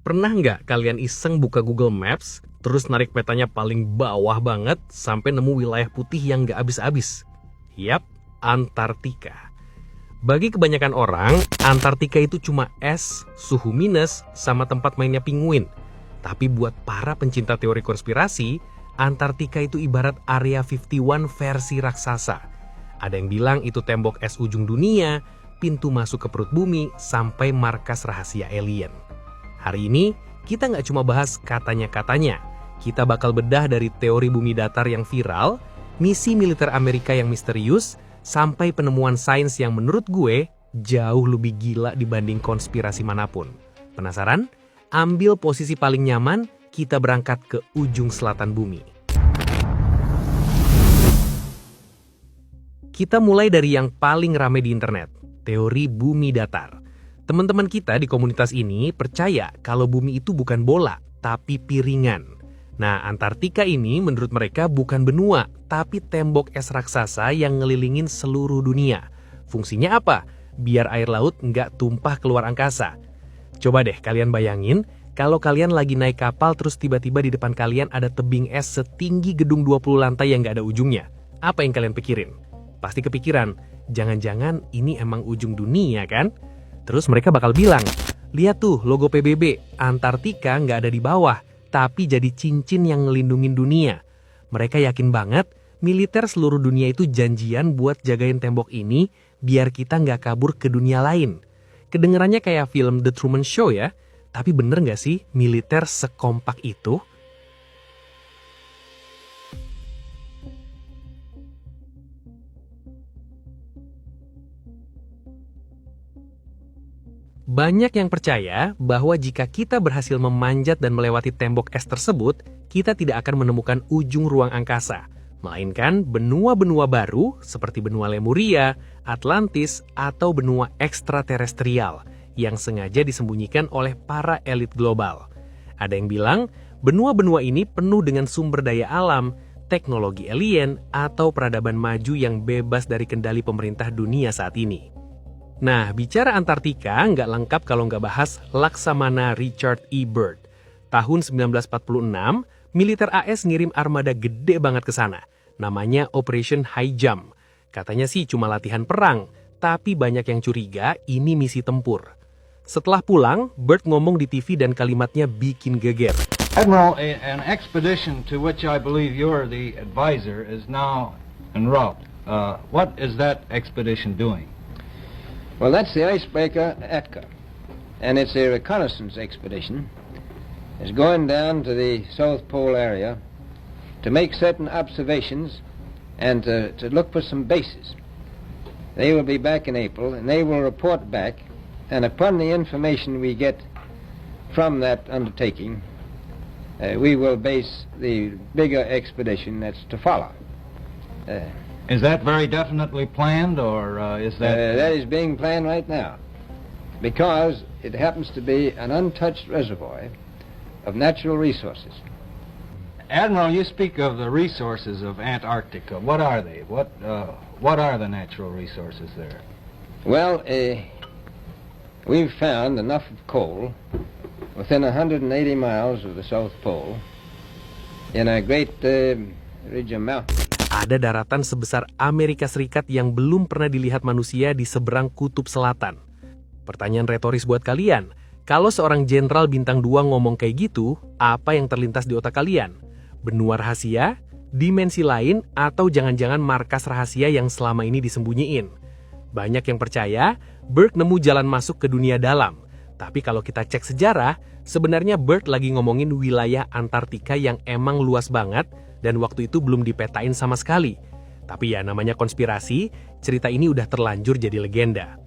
Pernah nggak kalian iseng buka Google Maps, terus narik petanya paling bawah banget sampai nemu wilayah putih yang nggak habis-habis? Yap, Antartika. Bagi kebanyakan orang, Antartika itu cuma es, suhu minus, sama tempat mainnya penguin. Tapi buat para pencinta teori konspirasi, Antartika itu ibarat Area 51 versi raksasa. Ada yang bilang itu tembok es ujung dunia, pintu masuk ke perut bumi, sampai markas rahasia alien. Hari ini, kita nggak cuma bahas katanya-katanya. Kita bakal bedah dari teori bumi datar yang viral, misi militer Amerika yang misterius, sampai penemuan sains yang menurut gue jauh lebih gila dibanding konspirasi manapun. Penasaran? Ambil posisi paling nyaman, kita berangkat ke ujung selatan bumi. Kita mulai dari yang paling rame di internet, teori bumi datar. Teman-teman kita di komunitas ini percaya kalau bumi itu bukan bola, tapi piringan. Nah, Antartika ini menurut mereka bukan benua, tapi tembok es raksasa yang ngelilingin seluruh dunia. Fungsinya apa? Biar air laut nggak tumpah keluar angkasa. Coba deh kalian bayangin, kalau kalian lagi naik kapal terus tiba-tiba di depan kalian ada tebing es setinggi gedung 20 lantai yang nggak ada ujungnya. Apa yang kalian pikirin? Pasti kepikiran, jangan-jangan ini emang ujung dunia kan? Terus mereka bakal bilang, lihat tuh logo PBB, Antartika nggak ada di bawah, tapi jadi cincin yang ngelindungin dunia. Mereka yakin banget, militer seluruh dunia itu janjian buat jagain tembok ini, biar kita nggak kabur ke dunia lain. Kedengerannya kayak film The Truman Show ya, tapi bener nggak sih militer sekompak itu? Banyak yang percaya bahwa jika kita berhasil memanjat dan melewati tembok es tersebut, kita tidak akan menemukan ujung ruang angkasa, melainkan benua-benua baru seperti benua Lemuria, Atlantis, atau benua ekstraterestrial yang sengaja disembunyikan oleh para elit global. Ada yang bilang, benua-benua ini penuh dengan sumber daya alam, teknologi alien, atau peradaban maju yang bebas dari kendali pemerintah dunia saat ini. Nah, bicara Antartika nggak lengkap kalau nggak bahas Laksamana Richard E. Byrd. Tahun 1946, militer AS ngirim armada gede banget ke sana. Namanya Operation High Jump. Katanya sih cuma latihan perang, tapi banyak yang curiga ini misi tempur. Setelah pulang, Byrd ngomong di TV dan kalimatnya bikin geger. Admiral, an expedition to which I believe you're the advisor is now en route. What is that expedition doing? Well, that's the icebreaker Atka, and it's a reconnaissance expedition. It's going down to the South Pole area to make certain observations and to look for some bases. They will be back in April, and they will report back, and upon the information we get from that undertaking, we will base the bigger expedition that's to follow. Is that very definitely planned, or is that... That is being planned right now, because it happens to be an untouched reservoir of natural resources. Admiral, you speak of the resources of Antarctica. What are they? What are the natural resources there? Well, we've found enough of coal within 180 miles of the South Pole in a great ridge of mountains. Ada daratan sebesar Amerika Serikat yang belum pernah dilihat manusia di seberang kutub selatan. Pertanyaan retoris buat kalian, kalau seorang jenderal bintang 2 ngomong kayak gitu, apa yang terlintas di otak kalian? Benua rahasia, dimensi lain, atau jangan-jangan markas rahasia yang selama ini disembunyiin? Banyak yang percaya, Byrd nemu jalan masuk ke dunia dalam. Tapi kalau kita cek sejarah, sebenarnya Byrd lagi ngomongin wilayah Antartika yang emang luas banget, dan waktu itu belum dipetain sama sekali. Tapi ya namanya konspirasi, cerita ini udah terlanjur jadi legenda.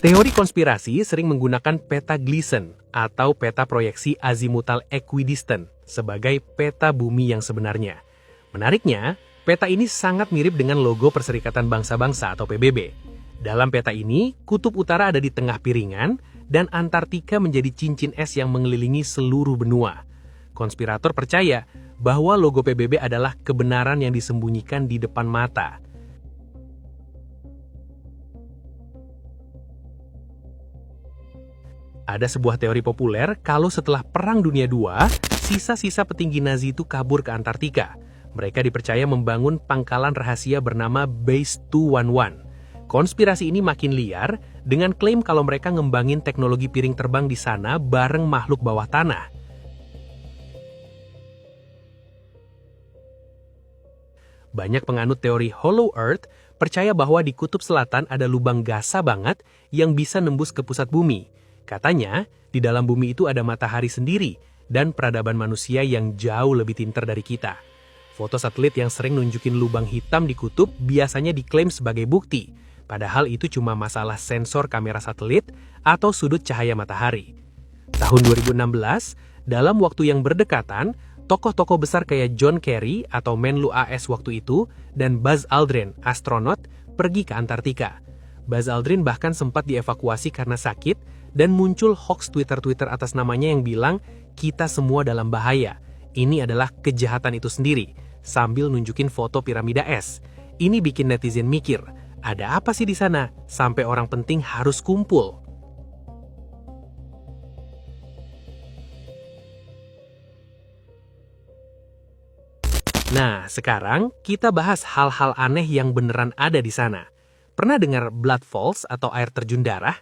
Teori konspirasi sering menggunakan peta Gleason atau peta proyeksi azimutal equidistant sebagai peta bumi yang sebenarnya. Menariknya, peta ini sangat mirip dengan logo Perserikatan Bangsa-Bangsa atau PBB. Dalam peta ini, kutub utara ada di tengah piringan dan Antartika menjadi cincin es yang mengelilingi seluruh benua. Konspirator percaya bahwa logo PBB adalah kebenaran yang disembunyikan di depan mata. Ada sebuah teori populer kalau setelah Perang Dunia II, sisa-sisa petinggi Nazi itu kabur ke Antartika. Mereka dipercaya membangun pangkalan rahasia bernama Base 211. Konspirasi ini makin liar dengan klaim kalau mereka ngembangin teknologi piring terbang di sana bareng makhluk bawah tanah. Banyak penganut teori Hollow Earth percaya bahwa di kutub selatan ada lubang gasa banget yang bisa nembus ke pusat bumi. Katanya, di dalam bumi itu ada matahari sendiri dan peradaban manusia yang jauh lebih pintar dari kita. Foto satelit yang sering nunjukin lubang hitam di kutub biasanya diklaim sebagai bukti, padahal itu cuma masalah sensor kamera satelit atau sudut cahaya matahari. Tahun 2016, dalam waktu yang berdekatan, tokoh-tokoh besar kayak John Kerry atau Menlu AS waktu itu dan Buzz Aldrin, astronot, pergi ke Antartika. Buzz Aldrin bahkan sempat dievakuasi karena sakit dan muncul hoax Twitter atas namanya yang bilang kita semua dalam bahaya. Ini adalah kejahatan itu sendiri, sambil nunjukin foto piramida es. Ini bikin netizen mikir, ada apa sih di sana sampai orang penting harus kumpul? Nah, sekarang kita bahas hal-hal aneh yang beneran ada di sana. Pernah dengar Blood Falls atau air terjun darah?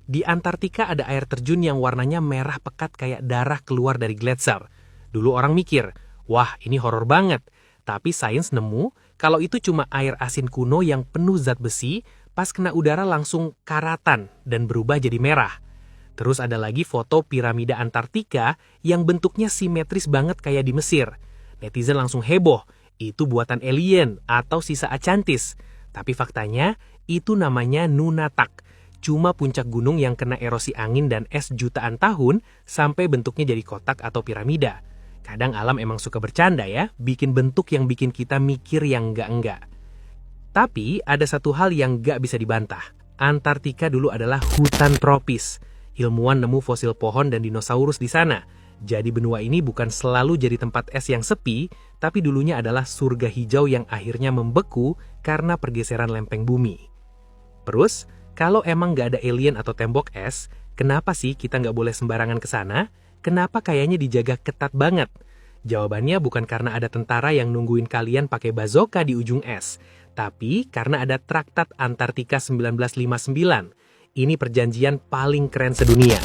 Di Antartika ada air terjun yang warnanya merah pekat kayak darah keluar dari gletser. Dulu orang mikir, wah ini horor banget. Tapi sains nemu kalau itu cuma air asin kuno yang penuh zat besi, pas kena udara langsung karatan dan berubah jadi merah. Terus ada lagi foto piramida Antartika yang bentuknya simetris banget kayak di Mesir. Netizen langsung heboh, itu buatan alien atau sisa Atlantis. Tapi faktanya, itu namanya Nunatak. Cuma puncak gunung yang kena erosi angin dan es jutaan tahun sampai bentuknya jadi kotak atau piramida. Kadang alam emang suka bercanda ya, bikin bentuk yang bikin kita mikir yang enggak-enggak. Tapi ada satu hal yang enggak bisa dibantah. Antartika dulu adalah hutan tropis. Ilmuwan nemu fosil pohon dan dinosaurus di sana. Jadi benua ini bukan selalu jadi tempat es yang sepi, tapi dulunya adalah surga hijau yang akhirnya membeku karena pergeseran lempeng bumi. Terus, kalau emang nggak ada alien atau tembok es, kenapa sih kita nggak boleh sembarangan ke sana? Kenapa kayaknya dijaga ketat banget? Jawabannya bukan karena ada tentara yang nungguin kalian pakai bazooka di ujung es, tapi karena ada Traktat Antartika 1959. Ini perjanjian paling keren sedunia.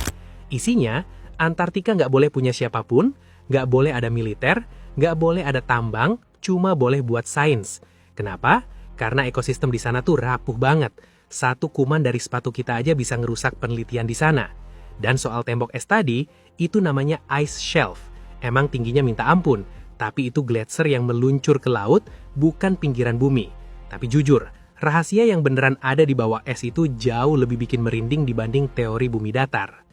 Isinya, Antartika nggak boleh punya siapapun, nggak boleh ada militer, nggak boleh ada tambang, cuma boleh buat sains. Kenapa? Karena ekosistem di sana tuh rapuh banget. Satu kuman dari sepatu kita aja bisa ngerusak penelitian di sana. Dan soal tembok es tadi, itu namanya ice shelf. Emang tingginya minta ampun, tapi itu gletser yang meluncur ke laut, bukan pinggiran bumi. Tapi jujur, rahasia yang beneran ada di bawah es itu jauh lebih bikin merinding dibanding teori bumi datar.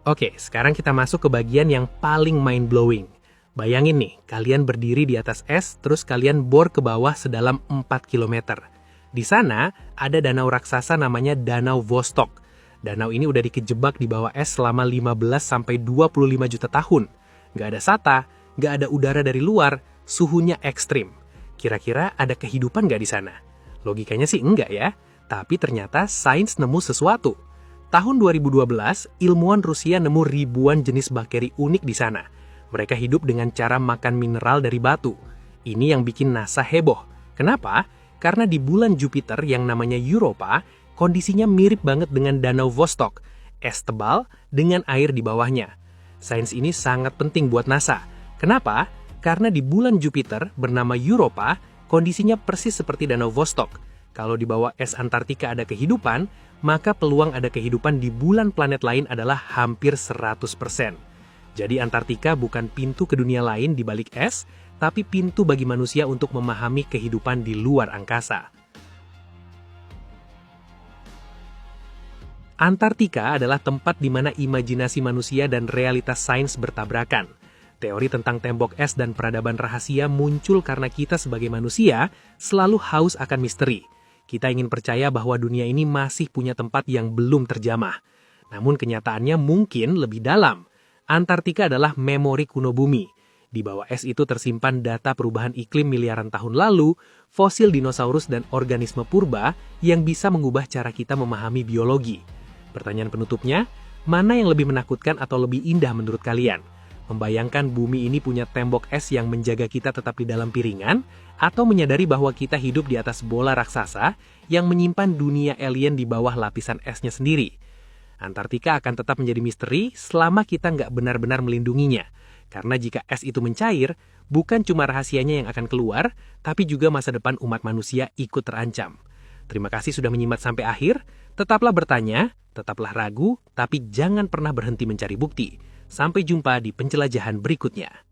Oke, sekarang kita masuk ke bagian yang paling mind-blowing. Bayangin nih, kalian berdiri di atas es, terus kalian bor ke bawah sedalam 4 km. Di sana, ada danau raksasa namanya Danau Vostok. Danau ini udah dikejebak di bawah es selama 15-25 juta tahun. Nggak ada sata, nggak ada udara dari luar, suhunya ekstrim. Kira-kira ada kehidupan nggak di sana? Logikanya sih enggak ya, tapi ternyata sains nemu sesuatu. Tahun 2012, ilmuwan Rusia nemu ribuan jenis bakteri unik di sana. Mereka hidup dengan cara makan mineral dari batu. Ini yang bikin NASA heboh. Kenapa? Karena di bulan Jupiter yang namanya Europa, kondisinya mirip banget dengan Danau Vostok, es tebal dengan air di bawahnya. Sains ini sangat penting buat NASA. Kenapa? Karena di bulan Jupiter bernama Europa, kondisinya persis seperti Danau Vostok. Kalau di bawah es Antartika ada kehidupan, maka peluang ada kehidupan di bulan planet lain adalah hampir 100%. Jadi Antartika bukan pintu ke dunia lain di balik es, tapi pintu bagi manusia untuk memahami kehidupan di luar angkasa. Antartika adalah tempat di mana imajinasi manusia dan realitas sains bertabrakan. Teori tentang tembok es dan peradaban rahasia muncul karena kita sebagai manusia selalu haus akan misteri. Kita ingin percaya bahwa dunia ini masih punya tempat yang belum terjamah. Namun kenyataannya mungkin lebih dalam. Antartika adalah memori kuno bumi. Di bawah es itu tersimpan data perubahan iklim miliaran tahun lalu, fosil dinosaurus dan organisme purba yang bisa mengubah cara kita memahami biologi. Pertanyaan penutupnya, mana yang lebih menakutkan atau lebih indah menurut kalian? Membayangkan bumi ini punya tembok es yang menjaga kita tetap di dalam piringan, atau menyadari bahwa kita hidup di atas bola raksasa yang menyimpan dunia alien di bawah lapisan esnya sendiri? Antartika akan tetap menjadi misteri selama kita nggak benar-benar melindunginya. Karena jika es itu mencair, bukan cuma rahasianya yang akan keluar, tapi juga masa depan umat manusia ikut terancam. Terima kasih sudah menyimak sampai akhir. Tetaplah bertanya, tetaplah ragu, tapi jangan pernah berhenti mencari bukti. Sampai jumpa di penjelajahan berikutnya.